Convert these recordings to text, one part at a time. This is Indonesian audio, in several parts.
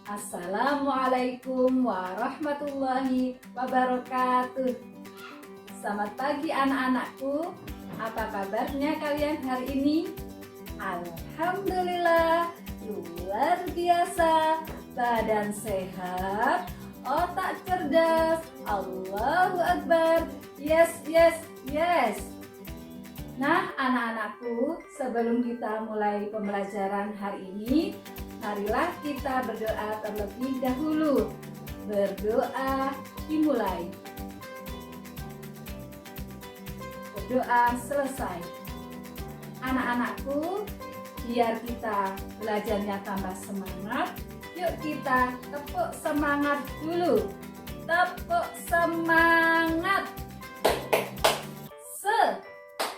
Assalamualaikum warahmatullahi wabarakatuh. Selamat pagi anak-anakku. Apa kabarnya kalian hari ini? Alhamdulillah, luar biasa. Badan sehat, otak cerdas. Allahu Akbar. Yes, yes, yes. Nah, anak-anakku, sebelum kita mulai pembelajaran hari ini, marilah kita berdoa terlebih dahulu. Berdoa dimulai. Berdoa selesai. Anak-anakku, biar kita belajarnya tambah semangat, yuk kita tepuk semangat dulu. Tepuk semangat. Semangat.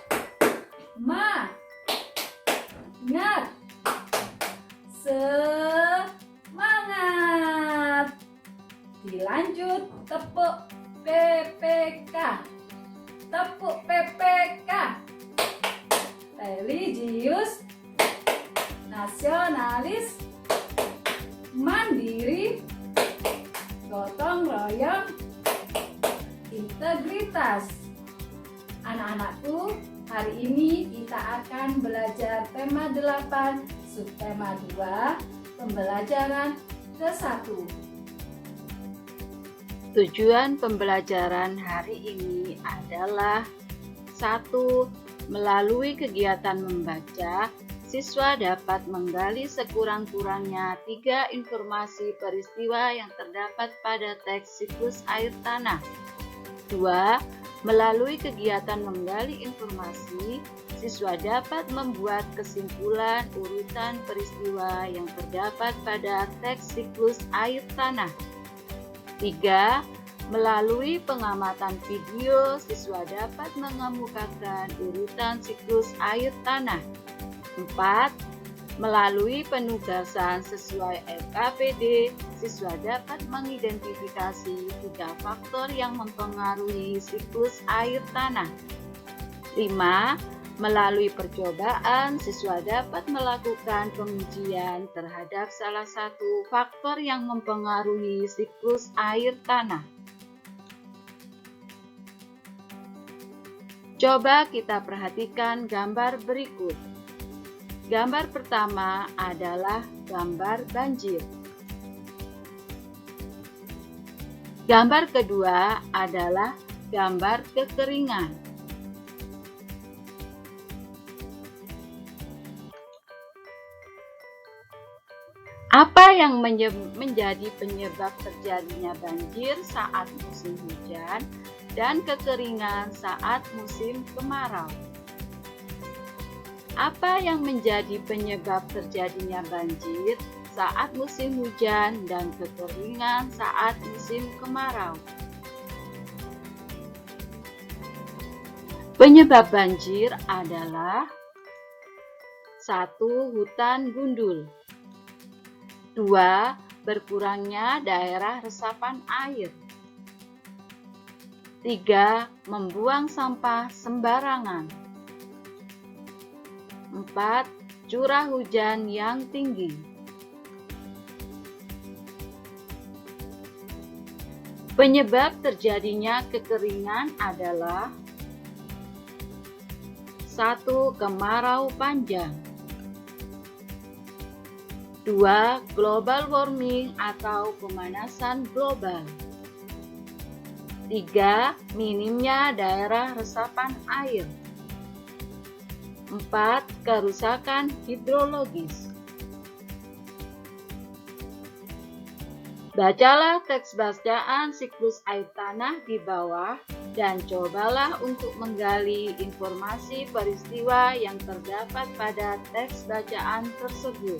Semangat. Dilanjut tepuk PPK. Tepuk PPK. Religius, nasionalis, mandiri, gotong royong, integritas. Anak-anakku, hari ini kita akan belajar tema 8, subtema 2, pembelajaran ke-1. Tujuan pembelajaran hari ini adalah 1. Melalui kegiatan membaca, siswa dapat menggali sekurang-kurangnya 3 informasi peristiwa yang terdapat pada teks siklus air tanah. 2. Melalui kegiatan menggali informasi, siswa dapat membuat kesimpulan urutan peristiwa yang terdapat pada teks siklus air tanah. 3. Melalui pengamatan video, siswa dapat mengemukakan urutan siklus air tanah. 4. Melalui penugasan sesuai LKPD, siswa dapat mengidentifikasi 3 faktor yang mempengaruhi siklus air tanah. 5. Melalui percobaan, siswa dapat melakukan pengujian terhadap salah satu faktor yang mempengaruhi siklus air tanah. Coba kita perhatikan gambar berikut. Gambar pertama adalah gambar banjir. Gambar kedua adalah gambar kekeringan. Apa yang menjadi penyebab terjadinya banjir saat musim hujan dan kekeringan saat musim kemarau? Apa yang menjadi penyebab terjadinya banjir saat musim hujan dan kekeringan saat musim kemarau? Penyebab banjir adalah 1. Hutan gundul. 2. Berkurangnya daerah resapan air. 3. Membuang sampah sembarangan. 4. Curah hujan yang tinggi. Penyebab terjadinya kekeringan adalah 1. Kemarau panjang. 2. Global warming atau pemanasan global. 3. Minimnya daerah resapan air. 4. Kerusakan hidrologis. Bacalah teks bacaan siklus air tanah di bawah dan cobalah untuk menggali informasi peristiwa yang terdapat pada teks bacaan tersebut.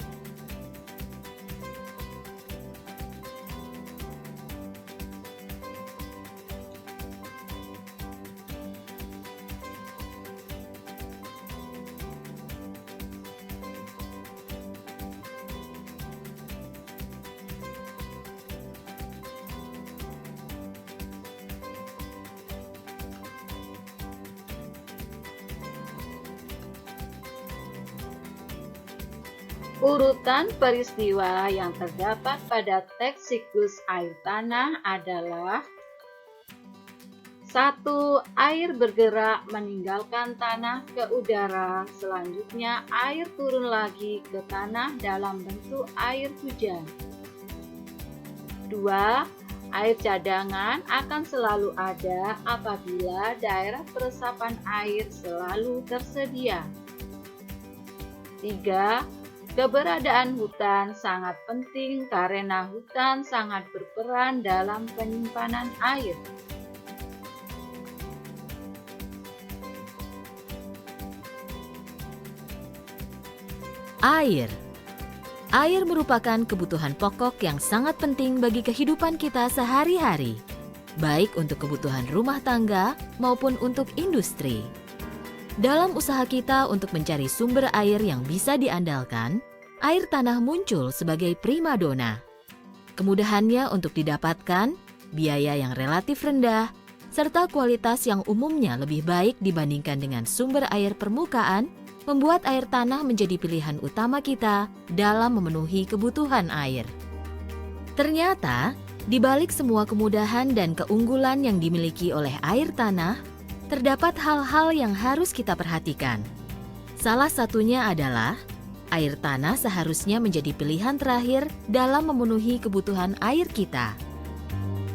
Urutan peristiwa yang terdapat pada teks siklus air tanah adalah: 1. Air bergerak meninggalkan tanah ke udara, selanjutnya air turun lagi ke tanah dalam bentuk air hujan. 2. Air cadangan akan selalu ada apabila daerah peresapan air selalu tersedia. 3. Keberadaan hutan sangat penting karena hutan sangat berperan dalam penyimpanan air. Air. Air merupakan kebutuhan pokok yang sangat penting bagi kehidupan kita sehari-hari, baik untuk kebutuhan rumah tangga maupun untuk industri. Dalam usaha kita untuk mencari sumber air yang bisa diandalkan, air tanah muncul sebagai primadona. Kemudahannya untuk didapatkan, biaya yang relatif rendah, serta kualitas yang umumnya lebih baik dibandingkan dengan sumber air permukaan, membuat air tanah menjadi pilihan utama kita dalam memenuhi kebutuhan air. Ternyata, di balik semua kemudahan dan keunggulan yang dimiliki oleh air tanah, terdapat hal-hal yang harus kita perhatikan. Salah satunya adalah, air tanah seharusnya menjadi pilihan terakhir dalam memenuhi kebutuhan air kita.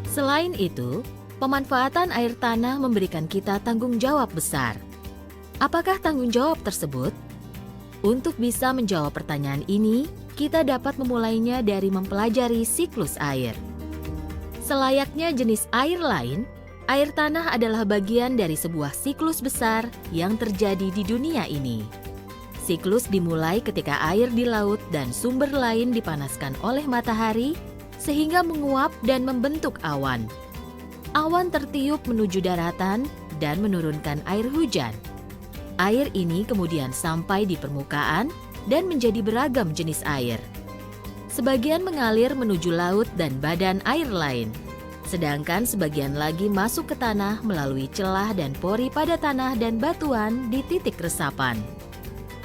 Selain itu, pemanfaatan air tanah memberikan kita tanggung jawab besar. Apakah tanggung jawab tersebut? Untuk bisa menjawab pertanyaan ini, kita dapat memulainya dari mempelajari siklus air. Selayaknya jenis air lain, air tanah adalah bagian dari sebuah siklus besar yang terjadi di dunia ini. Siklus dimulai ketika air di laut dan sumber lain dipanaskan oleh matahari, sehingga menguap dan membentuk awan. Awan tertiup menuju daratan dan menurunkan air hujan. Air ini kemudian sampai di permukaan dan menjadi beragam jenis air. Sebagian mengalir menuju laut dan badan air lain, sedangkan sebagian lagi masuk ke tanah melalui celah dan pori pada tanah dan batuan di titik resapan.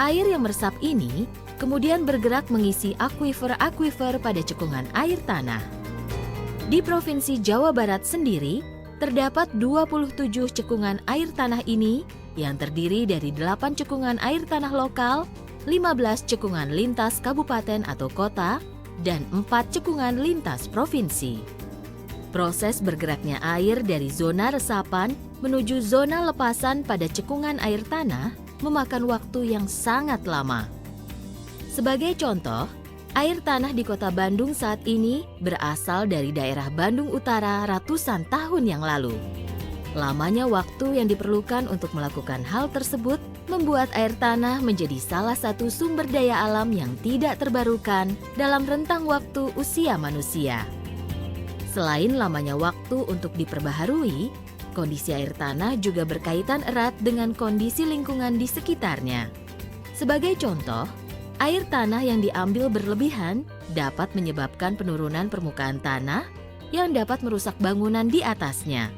Air yang meresap ini kemudian bergerak mengisi akuifer-akuifer pada cekungan air tanah. Di Provinsi Jawa Barat sendiri, terdapat 27 cekungan air tanah ini yang terdiri dari 8 cekungan air tanah lokal, 15 cekungan lintas kabupaten atau kota, dan 4 cekungan lintas provinsi. Proses bergeraknya air dari zona resapan menuju zona lepasan pada cekungan air tanah memakan waktu yang sangat lama. Sebagai contoh, air tanah di Kota Bandung saat ini berasal dari daerah Bandung Utara ratusan tahun yang lalu. Lamanya waktu yang diperlukan untuk melakukan hal tersebut membuat air tanah menjadi salah satu sumber daya alam yang tidak terbarukan dalam rentang waktu usia manusia. Selain lamanya waktu untuk diperbaharui, kondisi air tanah juga berkaitan erat dengan kondisi lingkungan di sekitarnya. Sebagai contoh, air tanah yang diambil berlebihan dapat menyebabkan penurunan permukaan tanah yang dapat merusak bangunan di atasnya.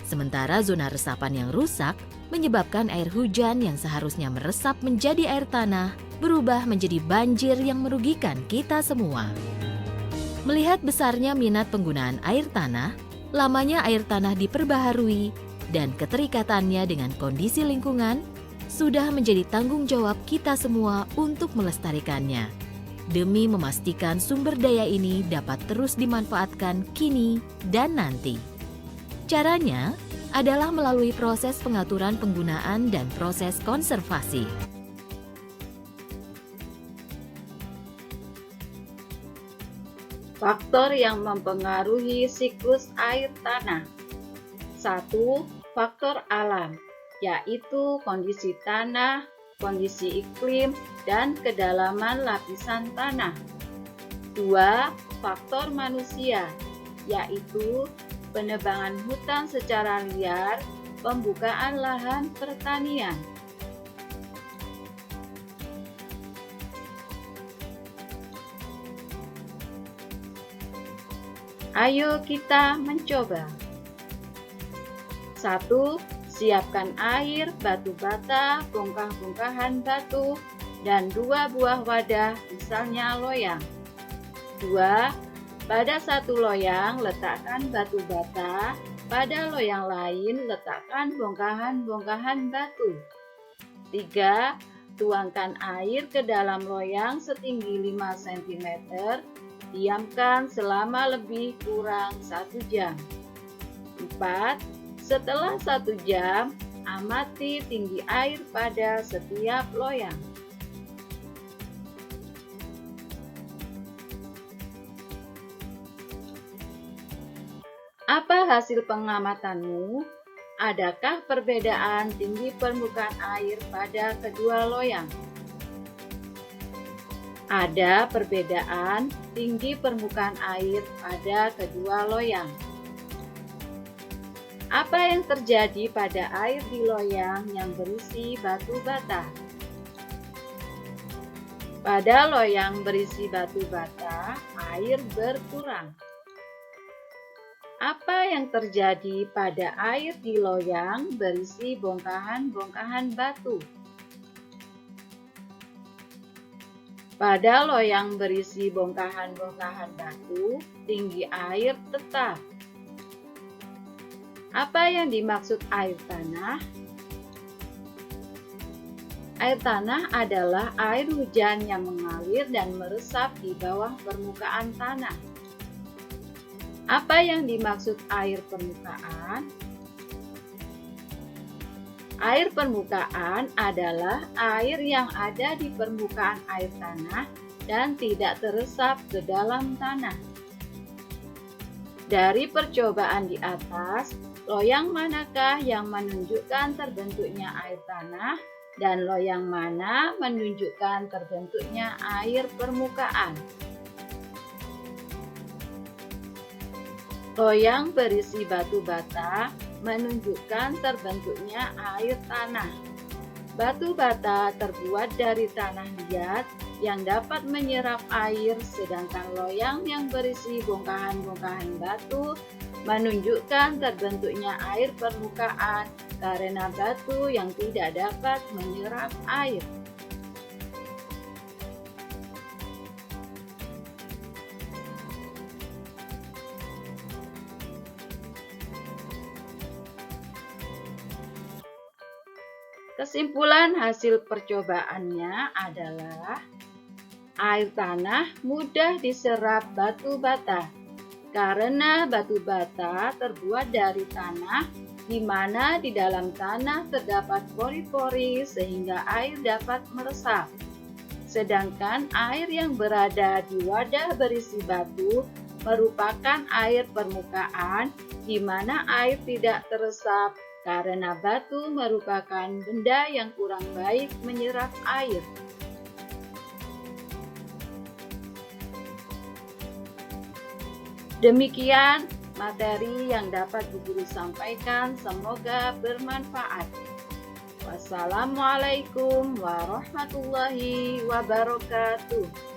Sementara zona resapan yang rusak menyebabkan air hujan yang seharusnya meresap menjadi air tanah berubah menjadi banjir yang merugikan kita semua. Melihat besarnya minat penggunaan air tanah, lamanya air tanah diperbaharui, dan keterikatannya dengan kondisi lingkungan sudah menjadi tanggung jawab kita semua untuk melestarikannya, demi memastikan sumber daya ini dapat terus dimanfaatkan kini dan nanti. Caranya adalah melalui proses pengaturan penggunaan dan proses konservasi. Faktor yang mempengaruhi siklus air tanah. 1. Faktor alam, yaitu kondisi tanah, kondisi iklim, dan kedalaman lapisan tanah. 2. Faktor manusia, yaitu penebangan hutan secara liar, pembukaan lahan pertanian. Ayo kita mencoba. 1. Siapkan air, batu bata, bongkah-bongkahan batu, dan 2 buah wadah di misalnya loyang. 2. Pada satu loyang letakkan batu bata, pada loyang lain letakkan bongkahan-bongkahan batu. 3. Tuangkan air ke dalam loyang setinggi 5 cm, diamkan selama lebih kurang 1 jam. 4. Setelah 1 jam, amati tinggi air pada setiap loyang. Apa hasil pengamatanmu? Adakah perbedaan tinggi permukaan air pada kedua loyang? Ada perbedaan tinggi permukaan air pada kedua loyang. Apa yang terjadi pada air di loyang yang berisi batu bata? Pada loyang berisi batu bata, air berkurang. Apa yang terjadi pada air di loyang berisi bongkahan-bongkahan batu? Pada loyang berisi bongkahan-bongkahan batu, tinggi air tetap. Apa yang dimaksud air tanah? Air tanah adalah air hujan yang mengalir dan meresap di bawah permukaan tanah. Apa yang dimaksud air permukaan? Air permukaan adalah air yang ada di permukaan air tanah dan tidak teresap ke dalam tanah. Dari percobaan di atas, loyang manakah yang menunjukkan terbentuknya air tanah dan loyang mana menunjukkan terbentuknya air permukaan? Loyang berisi batu bata menunjukkan terbentuknya air tanah. Batu bata terbuat dari tanah liat yang dapat menyerap air, sedangkan loyang yang berisi bongkahan-bongkahan batu menunjukkan terbentuknya air permukaan karena batu yang tidak dapat menyerap air. Kesimpulan hasil percobaannya adalah air tanah mudah diserap batu bata karena batu bata terbuat dari tanah di mana di dalam tanah terdapat pori-pori sehingga air dapat meresap. Sedangkan air yang berada di wadah berisi batu merupakan air permukaan di mana air tidak teresap karena batu merupakan benda yang kurang baik menyerap air. Demikian materi yang dapat Bu Guru sampaikan, semoga bermanfaat. Wassalamualaikum warahmatullahi wabarakatuh.